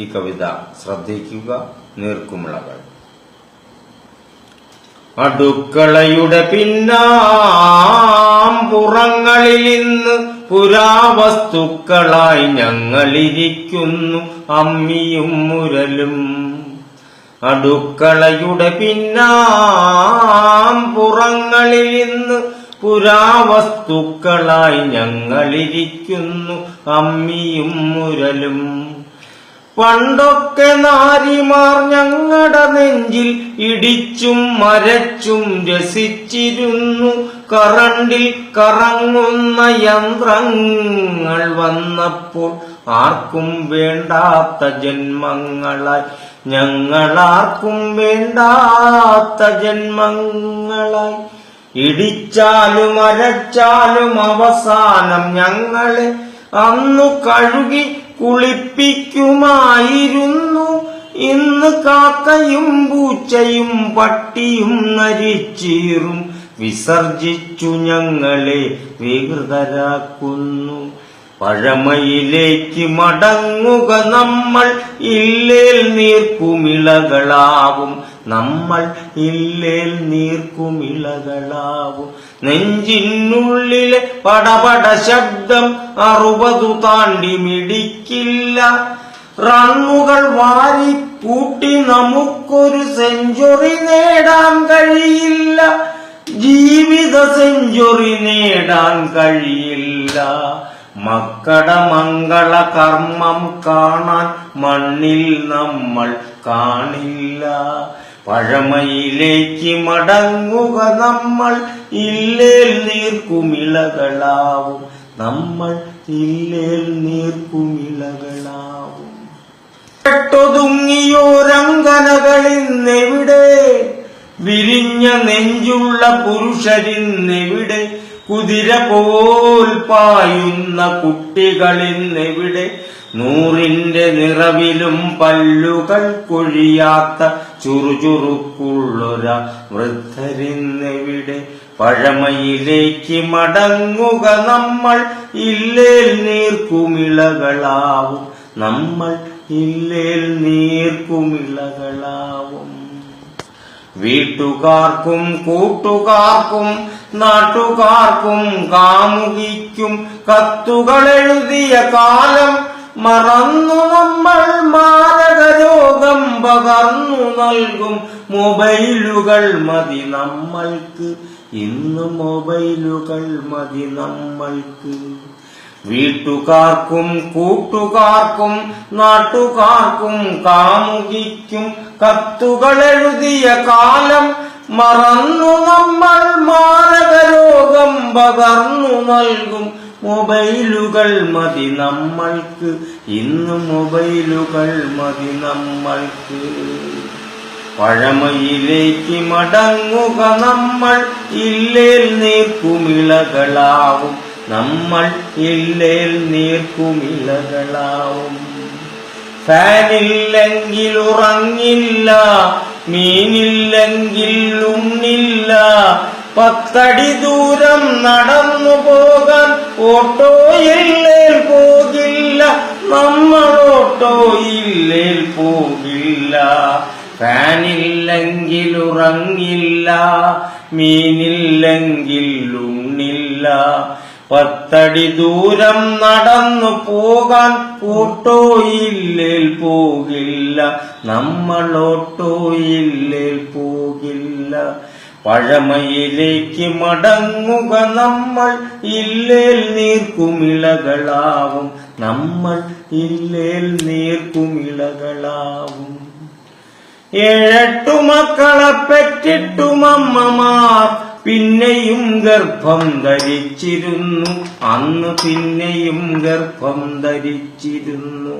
ഈ കവിത ശ്രദ്ധിക്കുക. നീർക്കുമിളകൾ. അടുക്കളയുടെ പിന്നാമ്പുറങ്ങളിൽ ഇന്ന് പുരാവസ്തുക്കളായി ഞങ്ങളിരിക്കുന്നു അമ്മിയും മുരലും. അടുക്കളയുടെ പിന്നാമ്പുറങ്ങളിൽ ഇന്ന് പുരാവസ്തുക്കളായി ഞങ്ങളിരിക്കുന്നു അമ്മിയും മുരലും. പണ്ടൊക്കെ നാരിമാർ ഞങ്ങളുടെ നെഞ്ചിൽ ഇടിച്ചും മരച്ചും രസിച്ചിരുന്നു. കറണ്ടിൽ കറങ്ങുന്ന യന്ത്രങ്ങൾ വന്നപ്പോൾ ആർക്കും വേണ്ടാത്ത ജന്മങ്ങളായി ഞങ്ങളാർക്കും വേണ്ടാത്ത ജന്മങ്ങളായി. ഇടിച്ചാലും അരച്ചാലും അവസാനം ഞങ്ങളെ അന്നു കഴുകി കുളിപ്പിക്കുമായിരുന്നു. ഇന്ന് കാക്കയും പൂച്ചയും പട്ടിയും നരിച്ചീറും വിസർജിച്ചു ഞങ്ങളെ വികൃതരാക്കുന്നു. പഴമയിലേക്ക് മടങ്ങുക നമ്മൾ, ഇല്ലേൽ നീർക്കുമിളകളാവും നമ്മൾ, ഇല്ലേൽ നീർക്കുമിളകളാവും. നെഞ്ചിനുള്ളിലെ പടപട ശബ്ദം 60 താണ്ടി മിടിക്കില്ല. റണ്ണുകൾ വാരി കൂട്ടി നമുക്കൊരു സെഞ്ചുറി നേടാൻ കഴിയില്ല. ജീവിത സെഞ്ചുറി നേടാൻ കഴിയില്ല. മക്കട മംഗള കർമ്മം കാണാൻ മണ്ണിൽ നമ്മൾ കാണില്ല. പഴമയിലേക്ക് മടങ്ങുക നമ്മൾ, ഇല്ലേൽ നീർക്കുമിളകളാവും നമ്മൾ, ഇല്ലേൽ നീർക്കുമിളകളാവും. പെട്ടൊതുങ്ങിയോരങ്കനകളിന്നെവിടെ? വിരിഞ്ഞ നെഞ്ചുള്ള പുരുഷരിന്നെവിടെ? കുതിര പോൽ പായുന്ന കുട്ടികളിന്നെവിടെ? 100ന്റെ നിറവിലും പല്ലുകൾ കൊഴിയാത്ത ചുറുചുറുക്കുള്ളൊര വൃദ്ധരിന്നെവിടെ? പഴമയിലേക്ക് മടങ്ങുക നമ്മൾ, ഇല്ലേൽ നീർക്കുമിളകളാവും നമ്മൾ, ഇല്ലേൽ നീർക്കുമിളകളാവും. വീട്ടുകാർക്കും കൂട്ടുകാർക്കും നാട്ടുകാർക്കും കാമുകിക്കും കത്തുകളെഴുതിയ കാലം മറന്നു നമ്മൾ. മാരകരോഗം പകർന്നു നൽകും മൊബൈലുകൾ മതി നമ്മൾക്ക്, ഇന്ന് മൊബൈലുകൾ മതി നമ്മൾക്ക്. വീട്ടുകാർക്കും കൂട്ടുകാർക്കും നാട്ടുകാർക്കും കാമുകിക്കും കത്തുകളെഴുതിയ കാലം മറന്നു നമ്മൾ. മാരകരോഗം പകർന്നു നൽകും മൊബൈലുകൾ മതി നമ്മൾക്ക്, ഇന്ന് മൊബൈലുകൾ മതി നമ്മൾക്ക്. പഴമയിലേക്ക് മടങ്ങുക നമ്മൾ, ഇല്ലേൽ നീർക്കുമിളകളാവും നമ്മൾ, ഇല്ലേൽ നീർക്കുമിളകളാവും. ഫാനില്ലെങ്കിൽ ഉറങ്ങില്ല, മീനില്ലെങ്കിൽ ഉണ്ണില്ല. 10 അടി ദൂരം നടന്നു പോകാൻ ഓട്ടോയില്ലേൽ പോകില്ല നമ്മൾ, ഓട്ടോയില്ലേൽ പോകില്ല. ഫാനില്ലെങ്കിൽ ഉറങ്ങില്ല, മീനില്ലെങ്കിൽ ഉണ്ണില്ല. 10 അടി ദൂരം നടന്നു പോകാൻ ഓട്ടോയില്ലേൽ പോകില്ല നമ്മൾ, ഓട്ടോയില്ലേൽ പോകില്ല. പഴമയിലേക്ക് മടങ്ങുക നമ്മൾ, ഇല്ലേൽ നീർക്കുമിളകളാവും നമ്മൾ, ഇല്ലേൽ നീർക്കുമിളകളാവും. 7-8 മക്കളെ പെറ്റിട്ടും അമ്മമാർ പിന്നെയും ഗർഭം ധരിച്ചിരുന്നു. അന്ന് പിന്നെയും ഗർഭം ധരിച്ചിരുന്നു.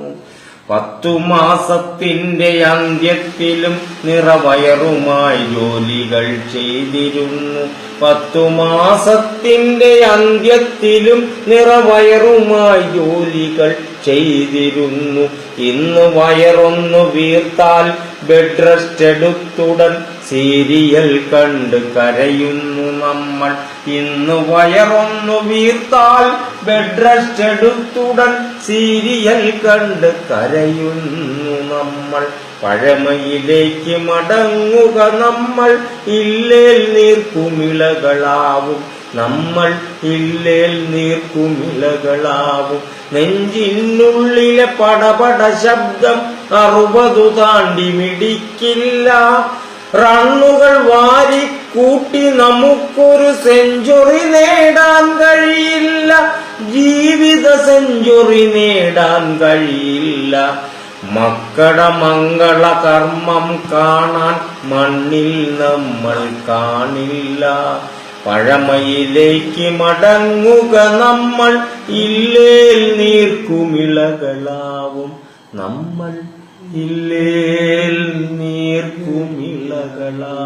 10 മാസത്തിന്റെ അന്ത്യത്തിലും നിറവയറുമായി ജോലികൾ ചെയ്തിരുന്നു. 10 മാസത്തിന്റെ അന്ത്യത്തിലും നിറവയറുമായി ജോലികൾ ചെയ്തിരുന്നു. ഇന്ന് വയറൊന്നു വീർത്താൽ ബെഡ് റെസ്റ്റ് എടുത്തുടൻ സീരിയൽ കണ്ട് കരയുന്നു നമ്മൾ. ഇന്ന് വയറൊന്നു വീർത്താൽ ബെഡ് റെസ്റ്റ് എടുത്തുടൻ സീരിയൽ കണ്ട് കരയുന്നു നമ്മൾ. പഴമയിലേക്ക് മടങ്ങുക നമ്മൾ, ഇല്ലേൽ നീർക്കുമിളകളാവും നമ്മൾ, ഇല്ലേൽ നീർക്കുമിളകളാവും. നെഞ്ചിനുള്ളിലെ പടപട ശബ്ദം 60 താണ്ടി മിടിക്കില്ല. റണ്ണുകൾ വാരി കൂട്ടി നമുക്കൊരു സെഞ്ചുറി നേടാൻ കഴിയില്ല. ജീവിത സെഞ്ചുറി നേടാൻ കഴിയില്ല. മക്കളുടെ മംഗള കർമ്മം കാണാൻ മണ്ണിൽ നമ്മൾ കാണില്ല. പഴമയിലേക്ക് മടങ്ങുക നമ്മൾ, ഇല്ലേൽ നീർക്കുമിളകളാവും നമ്മൾ, ഇല്ലേൽ നീർക്കുമിളകളാവും.